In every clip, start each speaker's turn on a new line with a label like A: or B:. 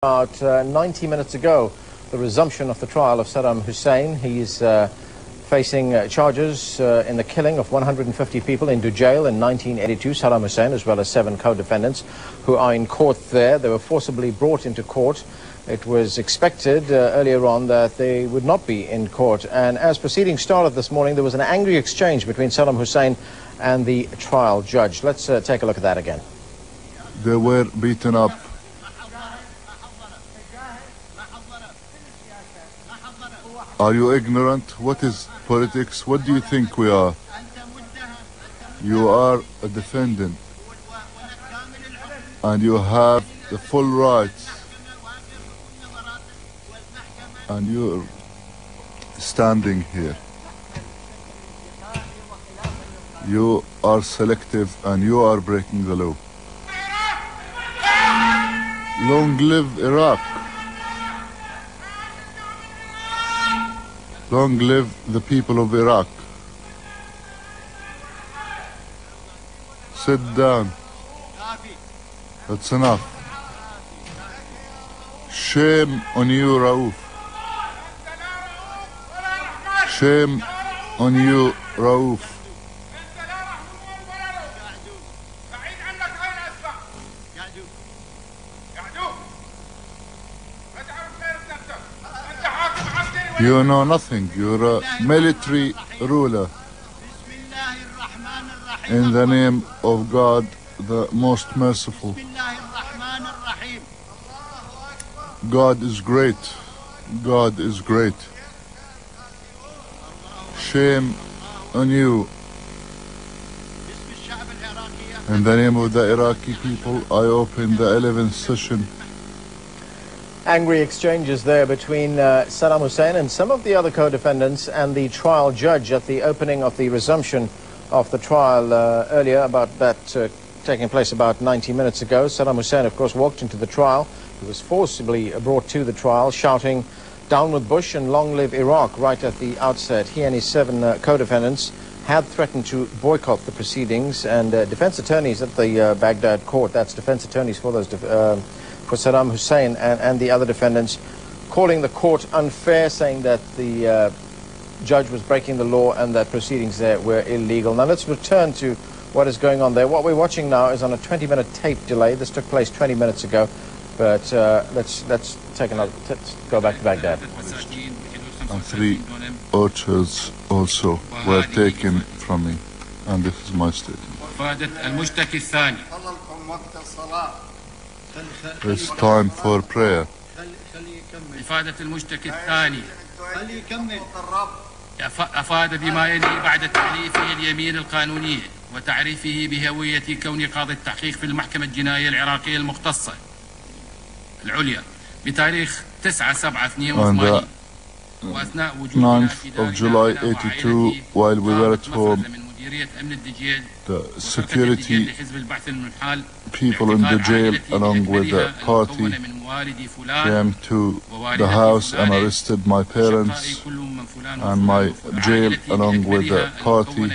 A: About 90 minutes ago, the resumption of the trial of Saddam Hussein. He's facing charges in the killing of 150 people in Dujjail in 1982. Saddam Hussein, as well as 7 co-defendants who are in court there. They were forcibly brought into court. It was expected earlier on that they would not be in court. And as proceedings started this morning, there was an angry exchange between Saddam Hussein and the trial judge. Let's take a look at that again.
B: They were beaten up. Are you ignorant? What is politics? What do you think we are? You are a defendant, and you have the full rights, and you're standing here. You are selective and you are breaking the law. Long live Iraq. Long live the people of Iraq. Sit down. That's enough. Shame on you, Raouf. Shame on you, Raouf. You know nothing. You're a military ruler. In the name of God, the most merciful. God is great. God is great. Shame on you. In the name of the Iraqi people, I open the 11th session.
A: Angry exchanges there between Saddam Hussein and some of the other co-defendants and the trial judge at the opening of the resumption of the trial earlier, about that taking place about 90 minutes ago. Saddam Hussein, of course, walked into the trial. He was forcibly brought to the trial, shouting, "Down with Bush and long live Iraq," right at the outset. He and his 7 co-defendants had threatened to boycott the proceedings, and defense attorneys at the Baghdad court, that's defense attorneys for those for Saddam Hussein and the other defendants, calling the court unfair, saying that the judge was breaking the law and that proceedings there were illegal. Now let's return to what is going on there. What we're watching now is on a 20-minute tape delay. This took place 20 minutes ago, but let's take another. Let's go back to Baghdad.
B: And 3 orchards also were taken from me, and this is my statement. It's time for prayer.
C: إفادة المشتكي الثاني أفاد بما يلي بعد تأليفه اليمين القانونية وتعريفه بهوية كون قاضي التحقيق في المحكمة الجنائية العراقية المختصة العليا بتاريخ 9/7/82 وأثناء وجودنا في
B: 9th of July 82, while we were at home, the security people in the jail, along with the party, came to the house and arrested my parents, and my jail, along with the party,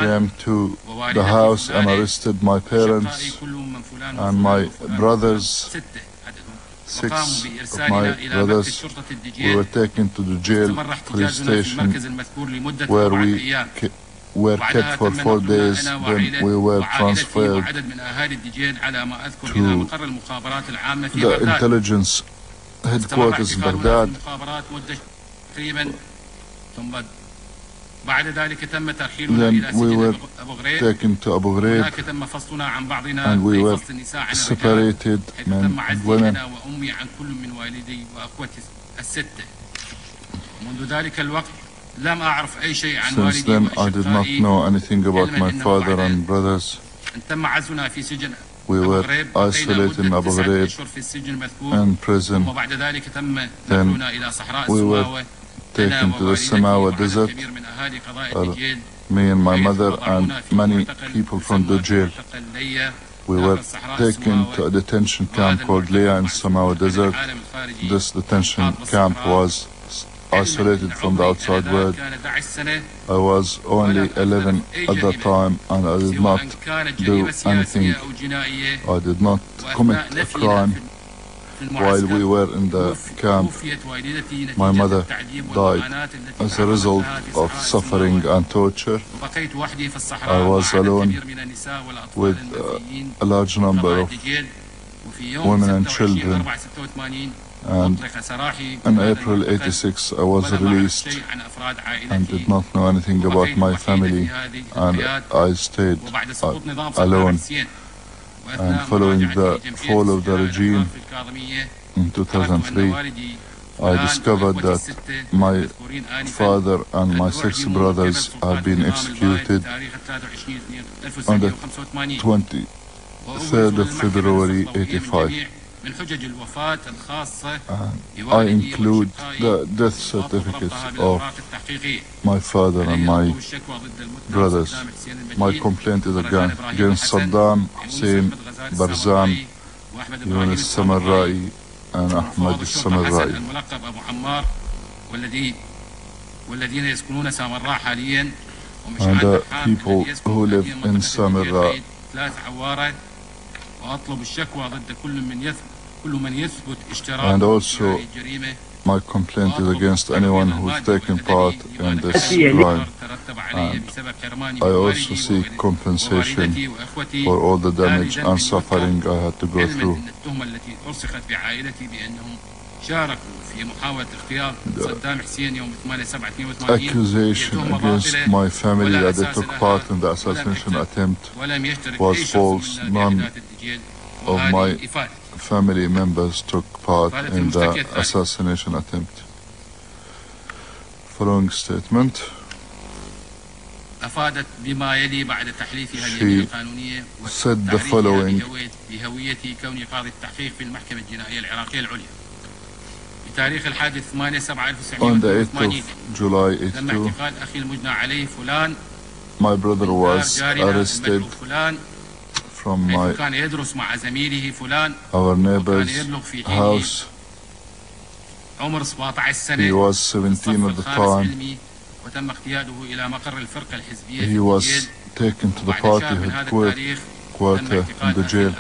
B: came to the house and arrested my parents and my brothers. 6 of my brothers. We were taken to the jail police station, where we were kept for 4 days. Then we were transferred to the intelligence headquarters in Baghdad. Then we were taken to Abu Ghraib, and we were separated, men and women. Since then, I did not know anything about my father and brothers. We were isolated in Abu Ghraib and prison. Then we were taken to the Samawa desert. Me and my mother and many people from the jail. We were taken to a detention camp called Leah in Samawa desert. This detention camp was isolated from the outside world. I was only 11 at that time, and I did not do anything. I did not commit a crime. while we were in the camp, my mother died as a result of suffering and torture. I was alone with a large number of women and children, and in April '86 I was released and did not know anything about my family, and I stayed alone. And following the fall of the regime in 2003, I discovered that my father and my 6 brothers have been executed on the 23rd of February '85. I include the death certificates of my father and my brothers. My complaint is against Saddam, Hussein, Barzan, Yunus Samarrai, and Ahmad Samarrai. And the people who live in Samarra. And also, my complaint is against anyone who's taken part in this crime. And I also seek compensation for all the damage and suffering I had to go through. The accusation against my family that they took part in the assassination attempt was false. None of my family members took part in the assassination attempt. Following statement. She said the following. On the 8th of July '82, my brother was arrested from our neighbor's house. He was 17 at the time. He was taken to the party headquarters in the jail.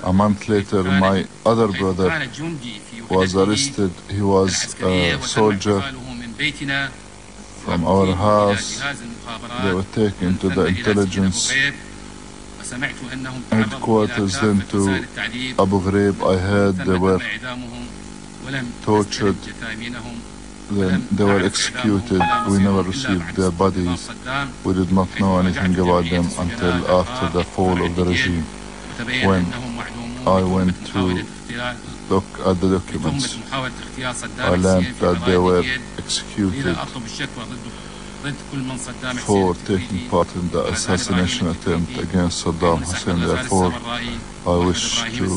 B: A month later, my other brother was arrested. He was a soldier from our house. They were taken to the intelligence headquarters, then to Abu Ghraib. I heard they were tortured, then they were executed. We never received their bodies. We did not know anything about them until after the fall of the regime. When I went to look at the documents, I learned that they were executed for taking part in the assassination attempt against Saddam Hussein. Therefore, I wish to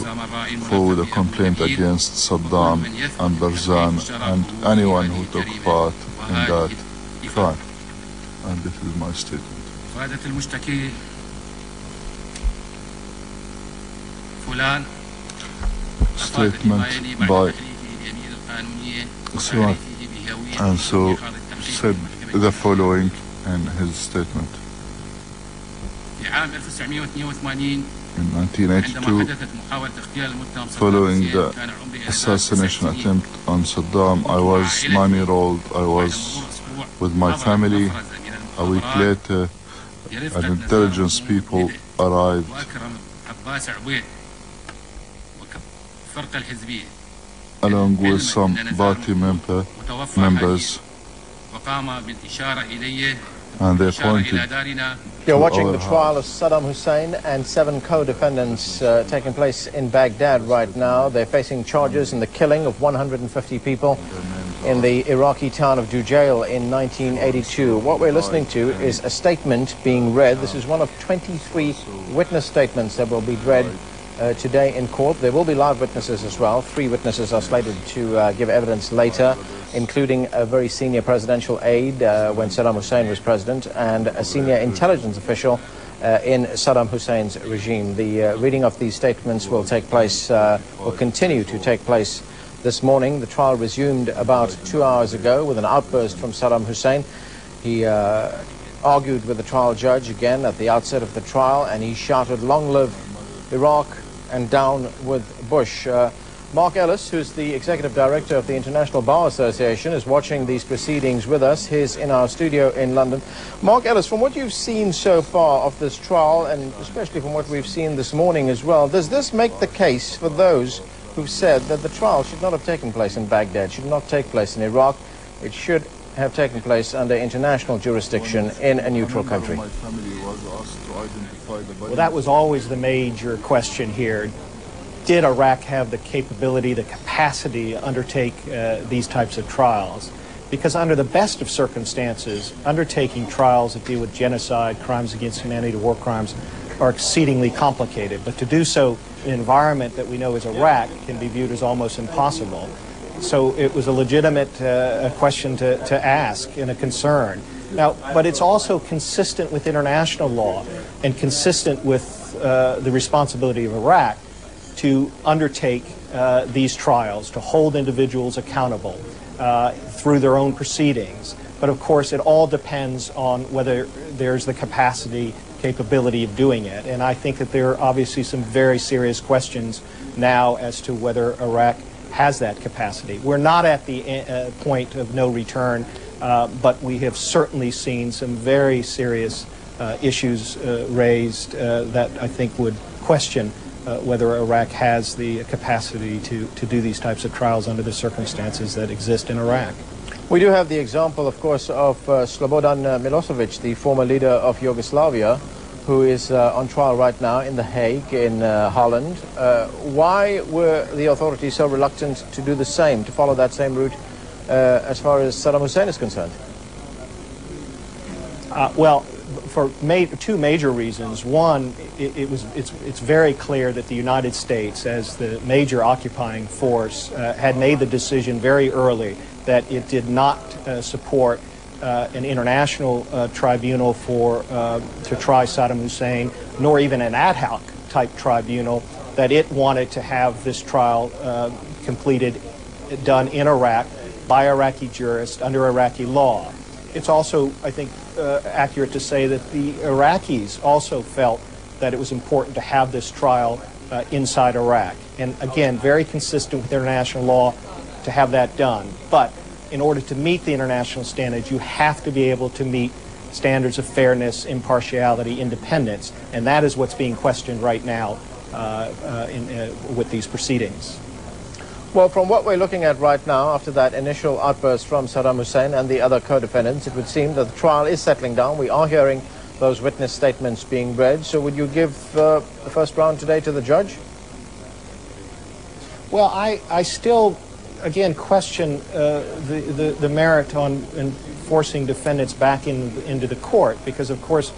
B: forward a complaint against Saddam and Barzan and anyone who took part in that crime. And this is my statement. Statement by Suat, and so said the following in his statement. In 1982, following the assassination attempt on Saddam, I was 9-year-old. I was with my family. A week later, an intelligence people arrived along with some party members, and they pointed.
A: You're watching the trial of Saddam Hussein and 7 co-defendants taking place in Baghdad right now. They're facing charges in the killing of 150 people in the Iraqi town of Dujail in 1982. What we're listening to is a statement being read. This is one of 23 witness statements that will be read today in court. There will be live witnesses as well. 3 witnesses are slated to give evidence later, including a very senior presidential aide when Saddam Hussein was president, and a senior intelligence official in Saddam Hussein's regime. The reading of these statements will take place, will continue to take place this morning. The trial resumed about 2 hours ago with an outburst from Saddam Hussein. He argued with the trial judge again at the outset of the trial, and he shouted, "Long live Iraq and down with Bush." Mark Ellis, who's the Executive Director of the International Bar Association, is watching these proceedings with us. He's in our studio in London. Mark Ellis, from what you've seen so far of this trial, and especially from what we've seen this morning as well, does this make the case for those who've said that the trial should not have taken place in Baghdad, should not take place in Iraq, it should have taken place under international jurisdiction in a neutral country?
D: Well, that was always the major question here. Did Iraq have the capability, the capacity to undertake these types of trials? Because under the best of circumstances, undertaking trials that deal with genocide, crimes against humanity, war crimes, are exceedingly complicated. But to do so in an environment that we know as Iraq can be viewed as almost impossible. So it was a legitimate question to ask and a concern. Now, but it's also consistent with international law and consistent with the responsibility of Iraq to undertake these trials, to hold individuals accountable through their own proceedings. But of course, it all depends on whether there's the capability of doing it. And I think that there are obviously some very serious questions now as to whether Iraq has that capacity. We're not at the point of no return, but we have certainly seen some very serious issues raised that I think would question whether Iraq has the capacity to do these types of trials under the circumstances that exist in Iraq.
A: We do have the example, of course, of Slobodan Milosevic, the former leader of Yugoslavia, who is on trial right now in The Hague in Holland. Why were the authorities so reluctant to do the same, to follow that same route as far as Saddam Hussein is concerned?
D: Well, for two major reasons. One, it's very clear that the United States, as the major occupying force, had made the decision very early that it did not support an international tribunal to try Saddam Hussein, nor even an ad hoc type tribunal, that it wanted to have this trial done in Iraq by Iraqi jurists under Iraqi law. It's also, I think, accurate to say that the Iraqis also felt that it was important to have this trial inside Iraq. And again, very consistent with international law to have that done. But in order to meet the international standards, you have to be able to meet standards of fairness, impartiality, independence, and that is what's being questioned right now with these proceedings.
A: Well, from what we're looking at right now, after that initial outburst from Saddam Hussein and the other co-defendants, it would seem that the trial is settling down. We are hearing those witness statements being read. So would you give the first round today to the judge?
D: Well, I still, again, question the merit on forcing defendants back into the court, because, of course,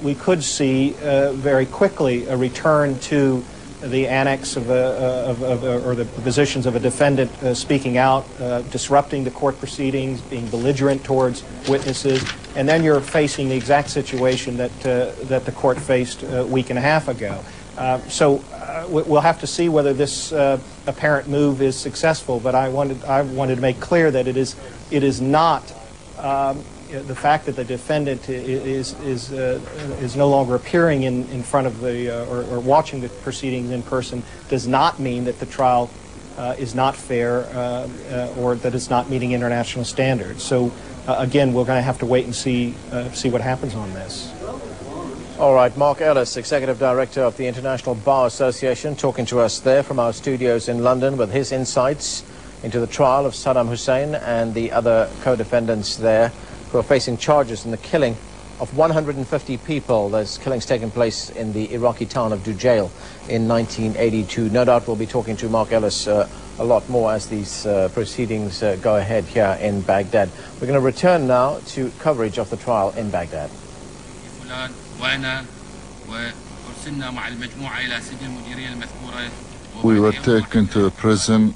D: we could see very quickly a return to the annex of or the positions of a defendant speaking out, disrupting the court proceedings, being belligerent towards witnesses, and then you're facing the exact situation that the court faced a week and a half ago. So we'll have to see whether this apparent move is successful. But I wanted to make clear that it is not. The fact that the defendant is no longer appearing in front of or watching the proceedings in person does not mean that the trial is not fair or that it's not meeting international standards. So again, we're going to have to wait and see what happens on this.
A: All right, Mark Ellis, Executive Director of the International Bar Association, talking to us there from our studios in London with his insights into the trial of Saddam Hussein and the other co-defendants there, who are facing charges in the killing of 150 people. Those killings taking place in the Iraqi town of Dujayl in 1982. No doubt we'll be talking to Mark Ellis a lot more as these proceedings go ahead here in Baghdad. We're going to return now to coverage of the trial in Baghdad.
B: We were taken to a prison.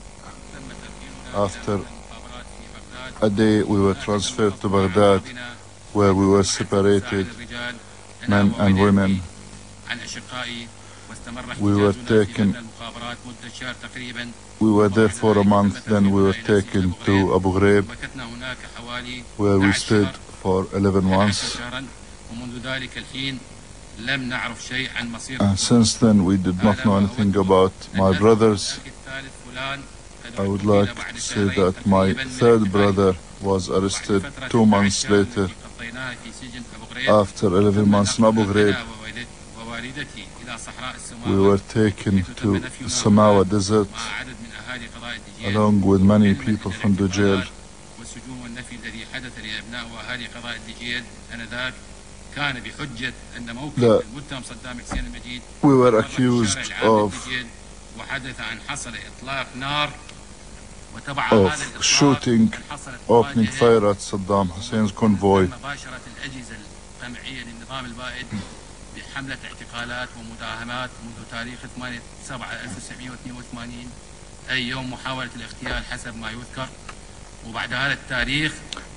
B: After a day we were transferred to Baghdad, where we were separated, men and women. We were there for a month, then we were taken to Abu Ghraib, where we stayed for 11 months. And since then we did not know anything about my brothers. I would like to say that my third brother was arrested 2 months later after 11 months in Abu Ghraib. We were taken to Samawa desert along with many people from the jail. We were accused of shooting, opening fire at Saddam Hussein's convoy.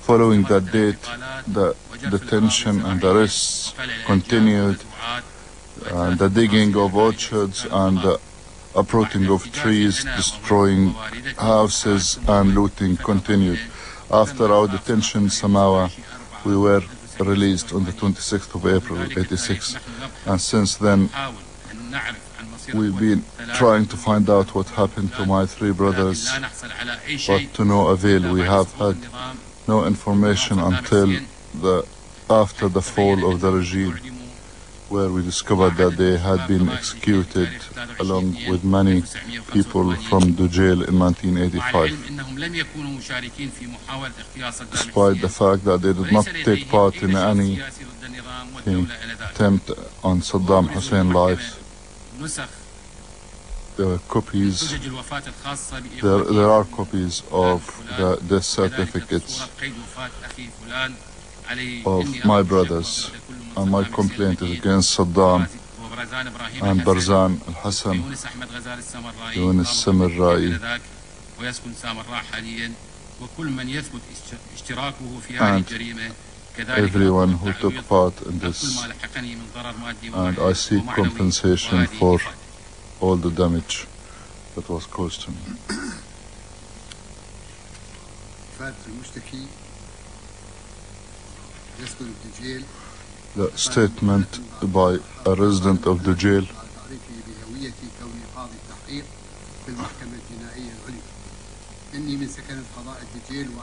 B: Following that date, the detention and arrests continued, and the digging of orchards and the uprooting of trees, destroying houses and looting continued. After our detention in Samawa, we were released on the 26th of April, 86, and since then we've been trying to find out what happened to my 3 brothers, but to no avail. We have had no information until after the fall of the regime, where we discovered that they had been executed along with many people from the jail in 1985. Despite the fact that they did not take part in any attempt on Saddam Hussein's life, there are copies of the death certificates of my brothers, and my complaint is against Saddam and Barzan al-Hassan, Yunus Samarrai, and everyone who took part in this, and I seek compensation for all the damage that was caused to me. The statement by a resident of the jail.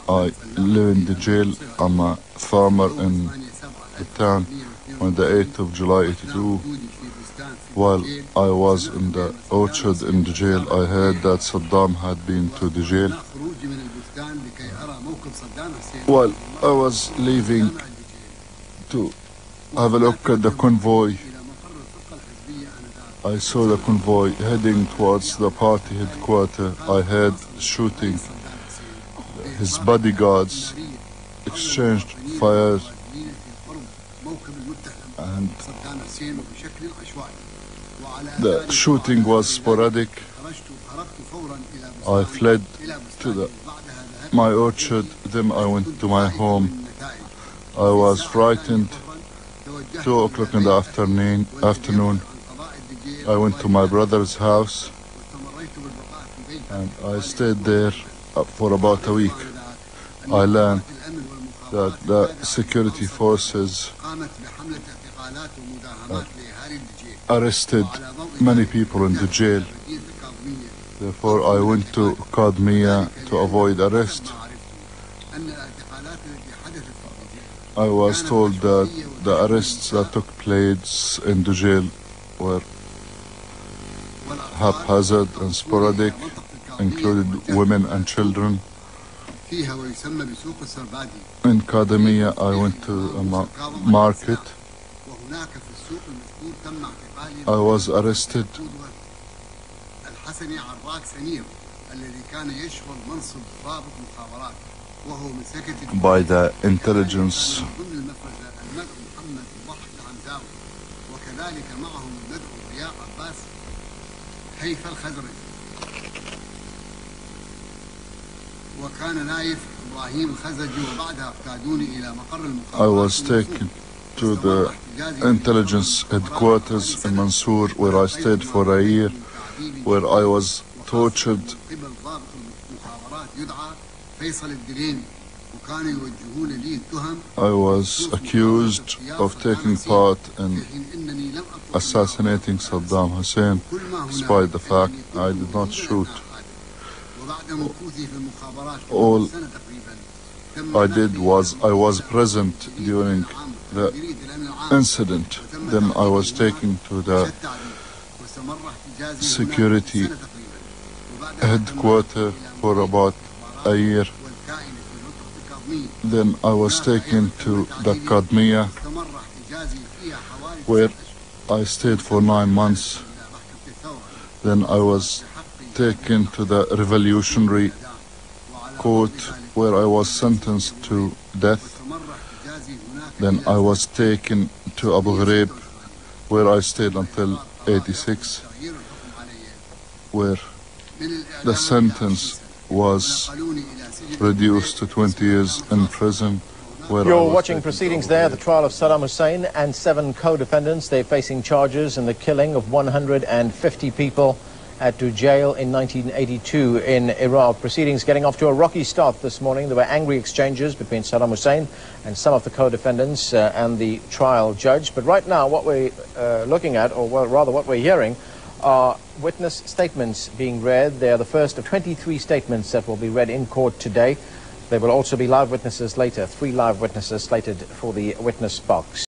B: I live in the jail. I'm a farmer in the town. On the 8th of July 82, while I was in the orchard in the jail, I heard that Saddam had been to the jail. While I was leaving to have a look at the convoy, I saw the convoy heading towards the party headquarters. I heard shooting. His bodyguards exchanged fire, and the shooting was sporadic. I fled to my orchard, then I went to my home. I was frightened. 2 o'clock in the afternoon, I went to my brother's house and I stayed there for about a week. I learned that the security forces arrested many people in the jail. Therefore, I went to Qadmiya to avoid arrest. I was told that the arrests that took place in the jail were haphazard and sporadic, included women and children. In Qadmiya, I went to a market. I was arrested by the intelligence I was taken to the intelligence headquarters in Mansour, where I stayed for a year, where I was tortured. I was accused of taking part in assassinating Saddam Hussein, despite the fact I did not shoot. all I did was I was present during the incident. Then I was taken to the security headquarters for about a year. Then I was taken to the Academia, where I stayed for 9 months. Then I was taken to the Revolutionary Court, where I was sentenced to death. Then I was taken to Abu Ghraib, where I stayed until 86, where the sentence was reduced to 20 years in prison.
A: You're watching proceedings there, the trial of Saddam Hussein and 7 co-defendants. They're facing charges in the killing of 150 people at Dujjail in 1982 in Iraq. Proceedings getting off to a rocky start this morning. There were angry exchanges between Saddam Hussein and some of the co-defendants and the trial judge. But right now what we're looking at, or well, rather what we're hearing, are witness statements being read. They are the first of 23 statements that will be read in court today. There will also be live witnesses later, 3 live witnesses slated for the witness box.